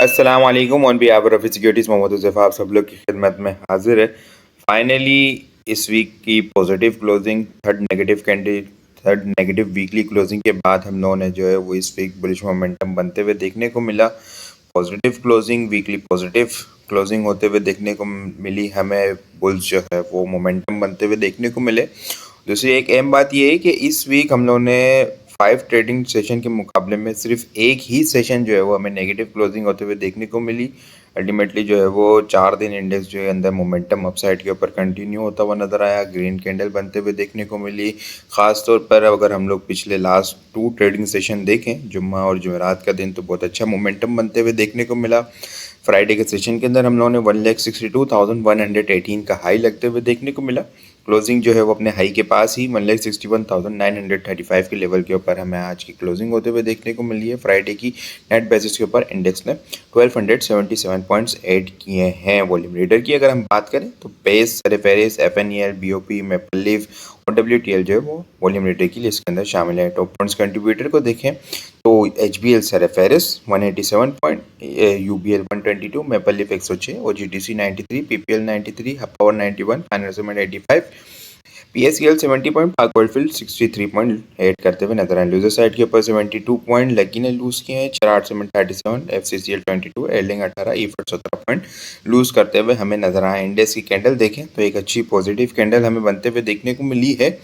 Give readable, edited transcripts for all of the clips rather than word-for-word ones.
अस्सलाम वालेकुम on behalf of securities Mohammad Huzaifa आप सब लोग की खिदमत में हाजिर है। फाइनली इस वीक की positive closing third negative weekly closing के बाद हम लोगों ने जो है वो इस वीक बुलिश मोमेंटम बनते हुए देखने को मिला। Positive closing weekly positive closing होते हुए देखने को मिली हमें। बुल्स जो है वो मोमेंटम बनते हुए देखने को मिले। दूसरी एक अहम बात ये है कि इस वीक हम लोगों ने 5 ट्रेडिंग सेशन के मुकाबले में सिर्फ एक ही सेशन जो है वो हमें नेगेटिव क्लोजिंग होते हुए देखने को मिली। अल्टीमेटली जो है वो 4 दिन इंडेक्स जो है अंदर मोमेंटम अपसाइड के ऊपर कंटिन्यू होता हुआ नज़र आया। ग्रीन कैंडल बनते हुए देखने को मिली। ख़ास तौर पर अगर हम लोग पिछले लास्ट 2 ट्रेडिंग सेशन देखें, जुम्मा और जुमेरात का दिन, तो बहुत अच्छा मोमेंटम बनते हुए देखने को मिला। फ्राइडे के सेशन के अंदर हम लोगों ने 1,62,118 का हाई लगते हुए देखने को मिला। क्लोजिंग जो है वो अपने हाई के पास ही 1,61,935 के लेवल के ऊपर हमें आज की क्लोजिंग होते हुए देखने को मिली है। फ्राइडे की नेट बेसिस के ऊपर इंडेक्स ने 1277 पॉइंट्स ऐड किए हैं। वॉल्यूम रीडर की अगर हम बात करें तो पेस, सेरेफेरिस, एफएनईएल, बीओपी, मेपल लीफ और डब्ल्यूटीएल जो है वो वॉल्यूम रीडर की लिस्ट के अंदर शामिल है। टॉप पॉइंट्स कंट्रीब्यूटर को देखें तो एचबीएल सेरेफेरिस 187 point, UBL 122, maple leaf 106, OGDC 93, PPL 93, hub power 91, फाइनल cement 85, PSEL 70 point, Pak goldfield 63 point add करते हुए नजर आए। लूजर साइड के ऊपर 72 पॉइंट लकी ने लूज किए हैं। Cherat cement 37, FCCL 22, Airlink 18, EFERT 17 point lose करते हुए हमें नजर आए। इंडेक्स की कैंडल देखें तो एक अच्छी पॉजिटिव कैंडल हमें बनते हुए देखने को मिली है।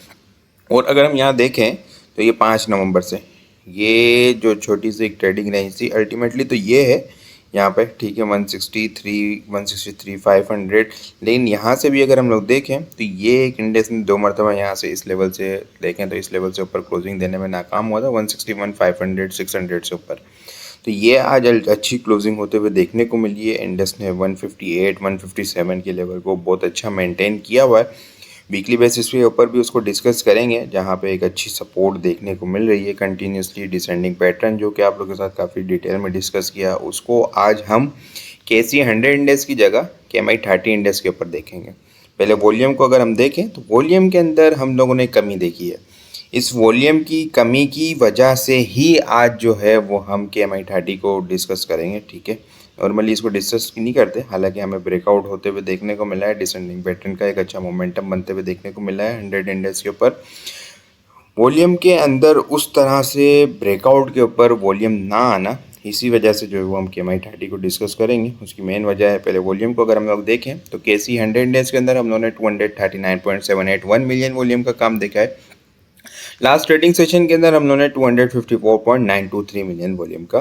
और अगर हम यहाँ देखें तो ये 5 नवंबर से ये जो छोटी सी एक ट्रेडिंग रेंज थी, अल्टीमेटली तो ये है यहाँ पे, ठीक है, 163 500। लेकिन यहाँ से भी अगर हम लोग देखें तो ये एक इंडेक्स ने 2 मरतबा यहाँ से इस लेवल से देखें तो इस लेवल से ऊपर क्लोजिंग देने में नाकाम हुआ था, 161 500 600 से ऊपर। तो ये आज अच्छी क्लोजिंग होते हुए देखने को मिली है। इंडेक्स ने 158 157 के लेवल को बहुत अच्छा मेंटेन किया हुआ है। वीकली बेसिस के ऊपर भी उसको डिस्कस करेंगे, जहाँ पे एक अच्छी सपोर्ट देखने को मिल रही है, कंटिन्यूसली डिसेंडिंग पैटर्न, जो कि आप लोगों के साथ काफ़ी डिटेल में डिस्कस किया। उसको आज हम KC 100 इंडेक्स की जगह KMI 30 इंडेक्स के ऊपर देखेंगे। पहले वॉल्यूम को अगर हम देखें तो वॉल्यूम के अंदर हम लोगों ने कमी देखी है। इस वॉल्यूम की कमी की वजह से ही आज जो है वो हम KMI 30 को डिस्कस करेंगे, ठीक है। नॉर्मली इसको डिस्कस नहीं करते, हालांकि हमें ब्रेकआउट होते हुए देखने को मिला है। डिसेंडिंग पैटर्न का एक अच्छा मोमेंटम बनते हुए देखने को मिला है 100 इंडेक्स के ऊपर। वॉल्यूम के अंदर उस तरह से ब्रेकआउट के ऊपर वॉल्यूम ना आना, इसी वजह से जो है वो हम KMI 30 को डिस्कस करेंगे। उसकी मेन वजह है, पहले वॉल्यूम को अगर हम लोग देखें तो KC 100 इंडेक्स के अंदर हम लोगों ने 239.781 मिलियन वॉल्यूम का काम देखा है। लास्ट ट्रेडिंग सेशन के अंदर हम लोगों ने 254.923 मिलियन वॉल्यूम का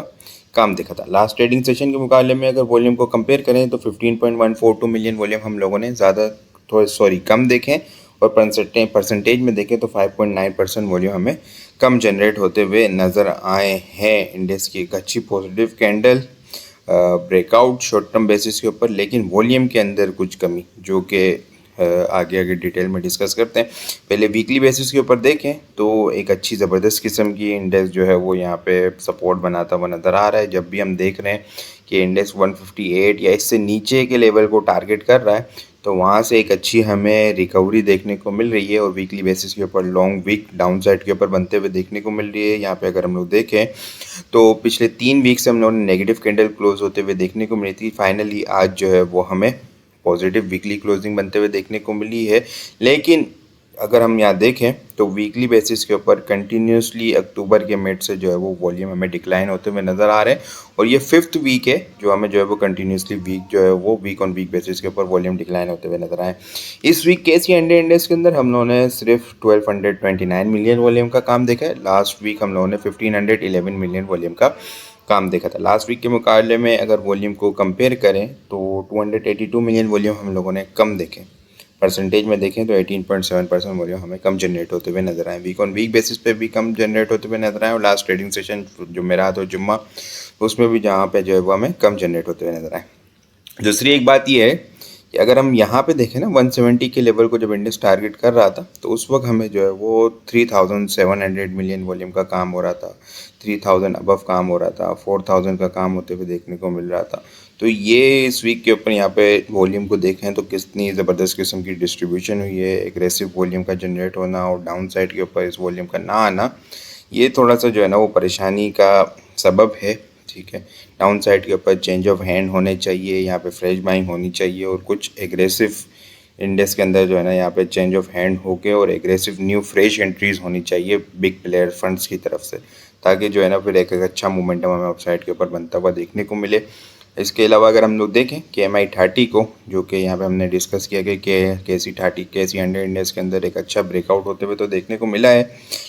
काम देखा था। लास्ट ट्रेडिंग सेशन के मुकाबले में अगर वॉल्यूम को कंपेयर करें तो 15.142 मिलियन वॉल्यूम हम लोगों ने कम देखें, और परसेंटेज में देखें तो 5.9% वॉल्यूम हमें कम जनरेट होते हुए नज़र आए हैं। इंडेक्स की एक अच्छी positive candle breakout short term basis के ऊपर, लेकिन वॉल्यूम के अंदर कुछ कमी, जो कि आगे आगे डिटेल में डिस्कस करते हैं। पहले वीकली बेसिस के ऊपर देखें तो एक अच्छी ज़बरदस्त किस्म की इंडेक्स जो है वो यहाँ पे सपोर्ट बनाता हुआ नज़र आ रहा है। जब भी हम देख रहे हैं कि इंडेक्स 158 या इससे नीचे के लेवल को टारगेट कर रहा है, तो वहाँ से एक अच्छी हमें रिकवरी देखने को मिल रही है, और वीकली बेसिस के ऊपर लॉन्ग वीक डाउन साइड के ऊपर बनते हुए देखने को मिल रही है। यहाँ पे अगर हम लोग देखें तो पिछले 3 वीक से हम लोगों ने नेगेटिव कैंडल क्लोज होते हुए देखने को मिली थी। फाइनली आज जो है वो हमें पॉजिटिव वीकली क्लोजिंग बनते हुए देखने को मिली है। लेकिन अगर हम यहाँ देखें तो वीकली बेसिस के ऊपर कंटिन्यूसली अक्टूबर के मिड से जो है वो वॉल्यूम हमें डिक्लाइन होते हुए नज़र आ रहे हैं, और ये 5th वीक है जो हमें जो है वो कंटिन्यूसली वीक जो है वो वीक ऑन वीक बेसिस के ऊपर वॉल्यूम डिक्लाइन होते हुए नज़र आए। इस वीक KC 100 इंडेक्स के अंदर हम लोगों ने सिर्फ 1229 मिलियन वॉल्यूम का काम देखा है। लास्ट वीक हम लोगों ने 1511 मिलियन वॉल्यूम का काम देखा था। लास्ट वीक के मुकाबले में अगर वॉल्यूम को कंपेयर करें तो 282 मिलियन वॉल्यूम हम लोगों ने कम देखे। परसेंटेज में देखें तो 18.7% वॉल्यूम हमें कम जनरेट होते हुए नजर आए। वीक ऑन वीक बेसिस पे भी कम जनरेट होते हुए नजर आए, और लास्ट ट्रेडिंग सेशन जुमेरात और जुम्मा उसमें भी जहाँ पे जो है वो हमें कम जनरेट होते हुए नजर आए। दूसरी एक बात यह है कि अगर हम यहाँ पे देखें ना, 170 के लेवल को जब इंडेक्स टारगेट कर रहा था तो उस वक्त हमें जो है वो 3700 मिलियन वॉल्यूम का काम हो रहा था, 3000 अबव काम हो रहा था, 4000 का काम होते हुए देखने को मिल रहा था। तो ये इस वीक के ऊपर यहाँ पे वॉल्यूम को देखें तो कितनी ज़बरदस्त किस्म की डिस्ट्रीब्यूशन हुई है। एग्रेसिव वॉल्यूम का जनरेट होना और डाउन साइड के ऊपर इस वॉल्यूम का ना आना, ये थोड़ा सा जो है ना वो परेशानी का सबब है। ठीक है। डाउन साइड के ऊपर चेंज ऑफ हैंड होने चाहिए, यहाँ पे फ्रेश बाइंग होनी चाहिए और कुछ एग्रेसिव इंडेक्स के अंदर जो है ना यहाँ पे चेंज ऑफ हैंड होके और एग्रेसिव न्यू फ्रेश एंट्रीज होनी चाहिए बिग प्लेयर फंड्स की तरफ से, ताकि जो है ना फिर एक अच्छा मोमेंटम हमें अपसाइड के ऊपर बनता हुआ देखने को मिले। इसके अलावा अगर हम लोग देखें KMI30 को, जो कि यहाँ पे हमने डिस्कस किया कि KC30 KC100 इंडेक्स के अंदर एक अच्छा ब्रेकआउट होते हुए तो देखने को मिला है,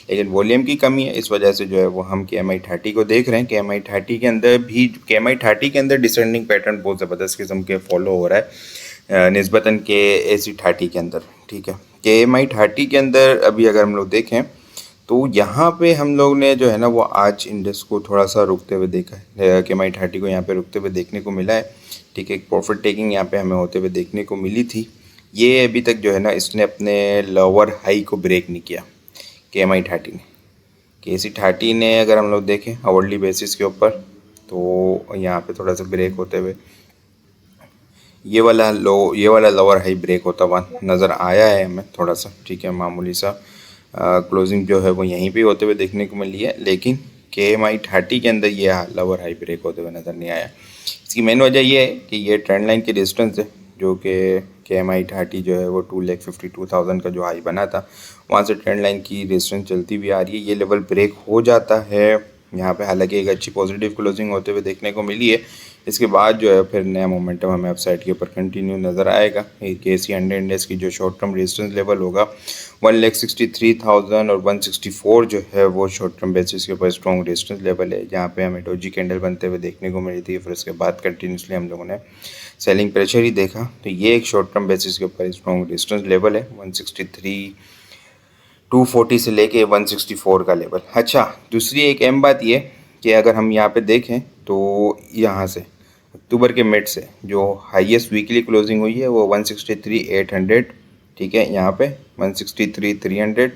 लेकिन वॉल्यूम की कमी है, इस वजह से जो है वो हम KMI30 को देख रहे हैं। KMI30 के अंदर भी KMI30 के अंदर डिसेंडिंग पैटर्न बहुत ज़बरदस्त किस्म के फॉलो हो रहा है निस्बतन KC30 के अंदर, ठीक है। KMI30 के अंदर अभी अगर हम लोग देखें तो यहाँ पे हम लोग ने जो है ना वो आज इंडेक्स को थोड़ा सा रुकते हुए देखा है, KMI30 को यहाँ पे रुकते हुए देखने को मिला है, ठीक है। एक प्रॉफिट टेकिंग यहाँ पे हमें होते हुए देखने को मिली थी। ये अभी तक जो है ना इसने अपने लोअर हाई को ब्रेक नहीं किया KMI30 ने। KC30 ने अगर हम लोग देखें आवरली बेसिस के ऊपर तो यहाँ पे थोड़ा सा ब्रेक होते हुए ये वाला लोअर हाई ब्रेक होता हुआ नज़र आया है हमें थोड़ा सा, ठीक है। मामूली सा क्लोजिंग जो है वो यहीं पे होते हुए देखने को मिली है, लेकिन KMI30 के अंदर ये लोअर हाई ब्रेक होते हुए नज़र नहीं आया। इसकी मेन वजह ये है कि ये ट्रेंड लाइन की डिस्टेंस है, जो कि KMI30 जो है वो 2,52,000 का जो हाई बना था वहाँ से ट्रेंड लाइन की डिस्टेंस चलती हुई आ रही है। ये लेवल ब्रेक हो जाता है यहाँ पे, हालांकि एक अच्छी पॉजिटिव क्लोजिंग होते हुए देखने को मिली है। इसके बाद जो है फिर नया मोमेंटम हमें अपसाइड के ऊपर कंटिन्यू नज़र आएगा। KC100 इंडेक्स की जो शॉर्ट टर्म रेजिस्टेंस लेवल होगा 1,63,000 और 164 जो है वो शॉर्ट टर्म बेसिस के ऊपर स्ट्रॉन्ग रेजिस्टेंस लेवल है, जहाँ पे हमें डोजी कैंडल बनते हुए देखने को मिली थी। फिर उसके बाद कंटिन्यूसली हम लोगों ने सेलिंग प्रेशर ही देखा, तो ये एक शॉर्ट टर्म बेसिस के ऊपर स्ट्रॉन्ग रेजिस्टेंस लेवल है 163 240 से लेके 164 का लेवल। अच्छा, दूसरी एक अहम बात ये कि अगर हम यहाँ पे देखें तो यहाँ से अक्टूबर के मिड से जो हाईएस्ट वीकली क्लोजिंग हुई है वो 163,800, ठीक है। यहाँ पे 163,300,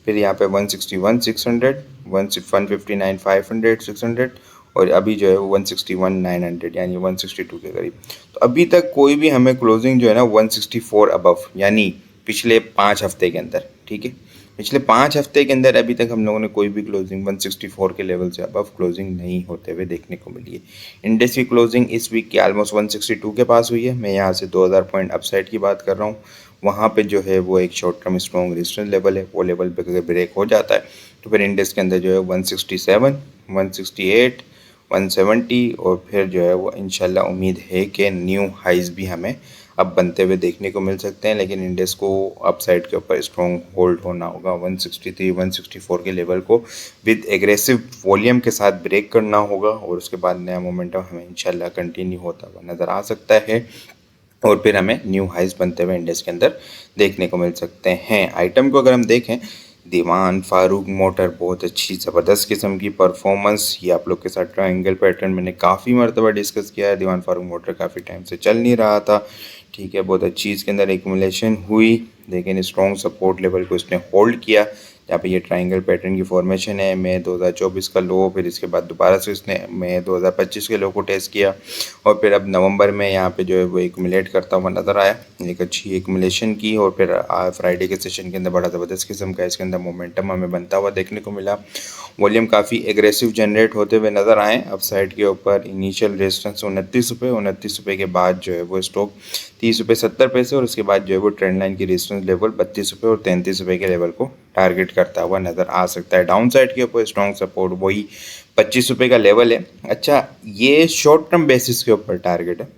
फिर यहाँ पे 161,600, 159,500, 600 और अभी जो है वो 161,900 यानी 162 के करीब। तो अभी तक कोई भी हमें क्लोजिंग जो है ना 164 अबव, यानी पिछले 5 हफ्ते के अंदर, ठीक है, पिछले 5 हफ्ते के अंदर अभी तक हम लोगों ने कोई भी क्लोजिंग 164 के लेवल से अबव क्लोजिंग नहीं होते हुए देखने को मिली है। इंडेक्स की क्लोजिंग इस वीक की ऑलमोस्ट 162 के पास हुई है। मैं यहाँ से 2000 पॉइंट अपसाइड की बात कर रहा हूँ, वहाँ पे जो है वो एक short term strong resistance level है, वो लेवल पे अगर ब्रेक हो जाता है तो फिर इंडेक्स के अंदर जो है 167, 168, 170 और फिर जो है वो इंशाल्लाह उम्मीद है कि न्यू हाइज भी हमें अब बनते हुए देखने को मिल सकते हैं। लेकिन इंडेक्स को अपसाइड के ऊपर स्ट्रॉन्ग होल्ड होना होगा 163 164 के लेवल को विद एग्रेसिव वॉल्यूम के साथ ब्रेक करना होगा और उसके बाद नया मोमेंटम हमें इंशाल्लाह कंटिन्यू होता हुआ नज़र आ सकता है और फिर हमें न्यू हाइज बनते हुए इंडेक्स के अंदर देखने को मिल सकते हैं। आइटम को अगर हम देखें, दीवान फारूक मोटर बहुत अच्छी ज़बरदस्त किस्म की परफॉर्मेंस, ये आप लोग के साथ ट्रायंगल पैटर्न मैंने काफ़ी मरतबा डिस्कस किया है। दीवान फारूक मोटर काफ़ी टाइम से चल नहीं रहा था, ठीक है, बहुत अच्छी इसके अंदर एक्यूमुलेशन हुई, लेकिन स्ट्रॉन्ग सपोर्ट लेवल को इसने होल्ड किया। यहाँ पे ये ट्रायंगल पैटर्न की फॉर्मेशन है, मई 2024 का लो, फिर इसके बाद दोबारा से इसने मई 2025 के लो को टेस्ट किया और फिर अब नवंबर में यहाँ पे जो है वो एक्यूमुलेट करता हुआ नज़र आया, एक अच्छी एक्यूमुलेशन की और फिर फ्राइडे के सेशन के अंदर बड़ा ज़बरदस्त किस्म का इसके अंदर मोमेंटम हमें बनता हुआ देखने को मिला। वॉल्यूम काफ़ी एग्रेसिव जनरेट होते हुए नज़र आए। अपसाइड के ऊपर इनिशियल रेजिस्टेंस 29 रुपये के बाद जो है वो स्टॉक 30 रुपये 70 पैसे और उसके बाद जो है वो ट्रेंड लाइन की रेजिस्टेंस लेवल 32 रुपये और 33 रुपये के लेवल को टारगेट करता हुआ नज़र आ सकता है। डाउन साइड के ऊपर स्ट्रॉन्ग सपोर्ट वही 25 रुपये का लेवल है। अच्छा, ये शॉर्ट टर्म बेसिस के ऊपर टारगेट है,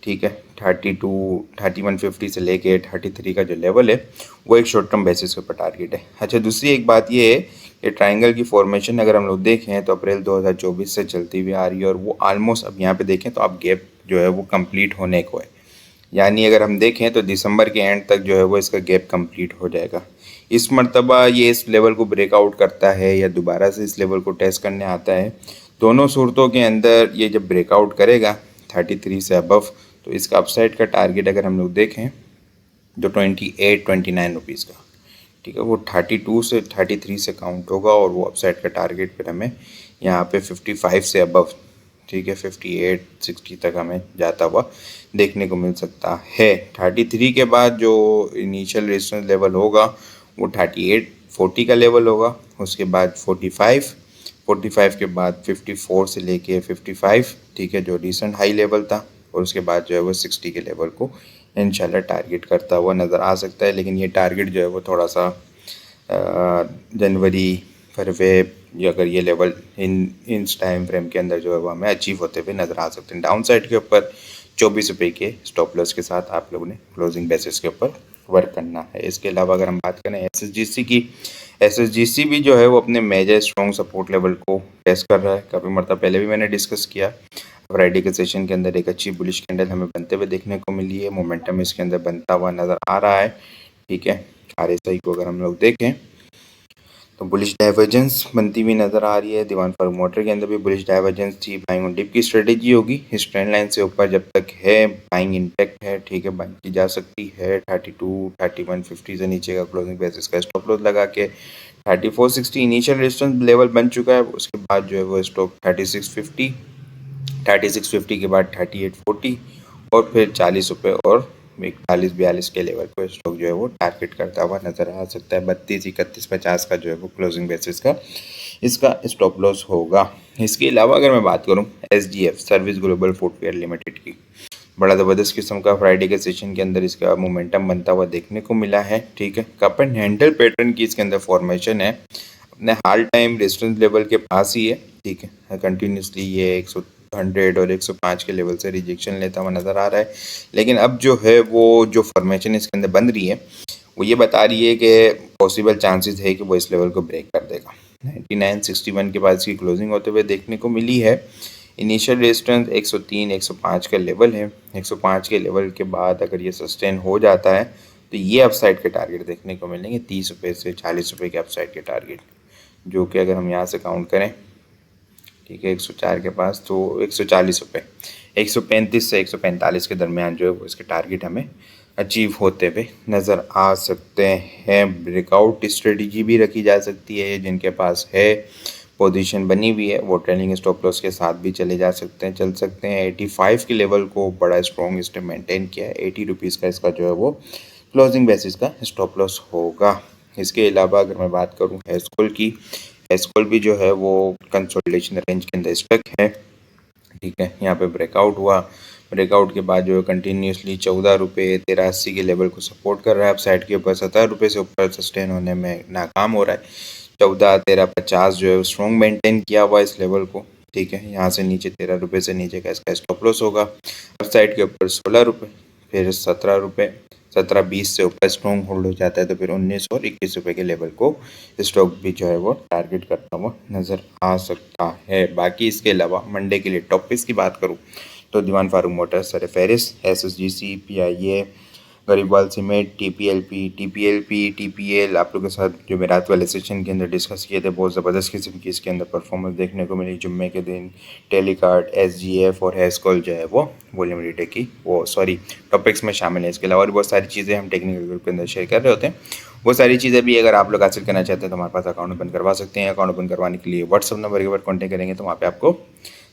ठीक है। 3150 से लेके 33 का जो लेवल है वो एक शॉर्ट टर्म बेसिस के ऊपर टारगेट है। अच्छा, दूसरी एक बात ये है कि ट्रायंगल की फॉर्मेशन अगर हम लोग देखें तो अप्रैल 2024 से चलती हुई आ रही है और वो ऑलमोस्ट अब यहाँ पे देखें तो अब गैप जो है वो कंप्लीट होने को है, यानी अगर हम देखें तो दिसंबर के एंड तक जो है वो इसका गैप कंप्लीट हो जाएगा। इस मरतबा ये इस लेवल को ब्रेकआउट करता है या दोबारा से इस लेवल को टेस्ट करने आता है, दोनों सूरतों के अंदर ये जब ब्रेकआउट करेगा 33 से अबव तो इसका अपसाइड का टारगेट अगर हम लोग देखें जो 29 रुपीज़ का, ठीक है, वो 32 से 33 से काउंट होगा और वो अपसाइड का टारगेट फिर हमें यहाँ पे 55 से अबव, ठीक है, 58 60 तक हमें जाता हुआ देखने को मिल सकता है। 33 के बाद जो इनिशियल रेजिस्टेंस लेवल होगा वो 38 40 का लेवल होगा, उसके बाद 45 45 के बाद 54 से लेके 55, ठीक है, जो रिसेंट हाई लेवल था, और उसके बाद जो है वो 60 के लेवल को इंशाल्लाह टारगेट करता हुआ नज़र आ सकता है। लेकिन ये टारगेट जो है वो थोड़ा सा जनवरी फरवरी, अगर ये लेवल इन टाइम फ्रेम के अंदर जो है वो हमें अचीव होते हुए नज़र आ सकते हैं। डाउन साइड के ऊपर 24 रुपये के स्टॉप लॉस के साथ आप लोगों ने क्लोजिंग बेसिस के ऊपर वर्क करना है। इसके अलावा अगर हम बात करें एसएसजीसी की, एसएसजीसी भी जो है वो अपने मेजर स्ट्रॉन्ग सपोर्ट लेवल को टेस्ट कर रहा है। काफ़ी मरतबा पहले भी मैंने डिस्कस किया। फ्राइडे के सेशन के अंदर एक अच्छी बुलिश कैंडल हमें बनते हुए देखने को मिली है। मोमेंटम इसके अंदर बनता हुआ नज़र आ रहा है, ठीक है। आरएसआई को अगर हम लोग देखें तो बुलिश डाइवर्जेंस बनती हुई नज़र आ रही है। दीवान फारूक मोटर के अंदर भी बुलिश डाइवर्जेंस थी। बाइंग ऑन डिप की स्ट्रेटेजी होगी। इस ट्रेंड लाइन से ऊपर जब तक है बाइंग इंटैक्ट है, ठीक है, बाइंग की जा सकती है। 32, 3150 से नीचे का क्लोजिंग बेसिस का स्टॉप लॉस लगा के 3460 इनिशियल रेजिस्टेंस लेवल बन चुका है। उसके बाद जो है वो स्टॉप 3650 के बाद 3840 और फिर 40 रुपये और 41-42 के लेवल को स्टॉक जो है वो टारगेट करता हुआ नज़र आ सकता है। 32, 31, 50 का जो है वो क्लोजिंग बेसिस का इसका स्टॉप लॉस होगा। इसके अलावा अगर मैं बात करूं SGF service global footwear limited की, बड़ा ज़बरदस्त किस्म का फ्राइडे के सेशन के अंदर इसका मोमेंटम बनता हुआ देखने को मिला है, ठीक है। कप एंड हैंडल पैटर्न की इसके अंदर फॉर्मेशन है, अपने हाल टाइम रेजिस्टेंस लेवल के पास ही है, ठीक है। कंटिन्यूसली ये 100 और 105 के लेवल से रिजेक्शन लेता हुआ नज़र आ रहा है। लेकिन अब जो है वो जो फॉर्मेशन इसके अंदर बन रही है वो ये बता रही है कि पॉसिबल चांसेस है कि वो इस लेवल को ब्रेक कर देगा। 9961 के बाद इसकी क्लोजिंग होते हुए देखने को मिली है। इनिशियल रेजिस्टेंस 103, 105 का लेवल है। 105 के लेवल के बाद अगर ये सस्टेन हो जाता है तो ये अपसाइड के टारगेट देखने को मिलेंगे 30 रुपये से 40 रुपये के अपसाइड के टारगेट, जो कि अगर हम यहाँ से काउंट करें, ठीक है, 104 के पास तो 140 रुपये, 135 से 145 के दरमियान जो है वो इसके टारगेट हमें अचीव होते हुए नज़र आ सकते हैं। ब्रेकआउट स्ट्रेटजी भी रखी जा सकती है। जिनके पास है पोजीशन बनी हुई है वो ट्रेलिंग स्टॉप लॉस के साथ भी चल सकते हैं। 85 के लेवल को बड़ा स्ट्रॉन्ग इसने मेंटेन किया है। 80 रुपीज़ का इसका जो है वो क्लोजिंग बेसिस का स्टॉप लॉस होगा। इसके अलावा अगर मैं बात करूँ एस्कॉल की, एस्कॉल भी जो है वो कंसोलिडेशन रेंज के अंदर स्टक है, ठीक है। यहाँ पे ब्रेकआउट हुआ, ब्रेकआउट के बाद जो है कंटिन्यूसली 14 रुपये 83 के लेवल को सपोर्ट कर रहा है। अपसाइड के ऊपर 17 रुपये से ऊपर सस्टेन होने में नाकाम हो रहा है। 14, 13, 50 जो है स्ट्रॉन्ग मेंटेन किया हुआ इस लेवल को, ठीक है। यहाँ से नीचे 13 रुपये से नीचे का इसका स्टॉप लॉस होगा। अपसाइड के ऊपर 16 रुपये, फिर 17 रुपये, 17-20 से ऊपर स्ट्रॉन्ग होल्ड हो जाता है तो फिर 19 और 21 रुपये के लेवल को स्टॉक भी जो है वो टारगेट करता हुआ नज़र आ सकता है। बाकी इसके अलावा मंडे के लिए टॉपिक्स की बात करूँ तो दीवान फारूक मोटर्स, सर फेरिस, SSGC, PIA, Gharibwal cement, TPL आप लोगों के साथ जो मैं रात वाले सेशन के अंदर डिस्कस किए थे, बहुत ज़बरदस्त किस्म की इसके अंदर परफॉर्मेंस देखने को मिली। जुम्मे के दिन टेलीकार्ड, SGF और हेस्कॉल जो है वो वॉल्यूम रीडे की टॉपिक्स में शामिल है। इसके अलावा और बहुत सारी चीज़ें हम टेक्निकल ग्रुप के अंदर शेयर कर रहे होते हैं। वो सारी चीज़ें भी अगर आप लोग हासिल करना चाहते हैं तो हमारे पास अकाउंट ओपन करवा सकते हैं। अकाउंट ओपन करवाने के लिए व्हाट्सअप नंबर के ऊपर कॉन्टैक्ट करेंगे तो वहाँ पे आपको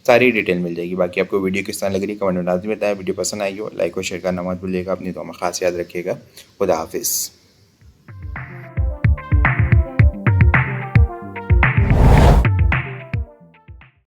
सारी डिटेल मिल जाएगी। बाकी आपको वीडियो किस तरह लग रही है कमेंट में लाजमी बताएं। वीडियो पसंद आई हो लाइक और शेयर करना मत भूलिएगा। अपनी दुआ में खास याद रखिएगा। खुदा हाफिज़।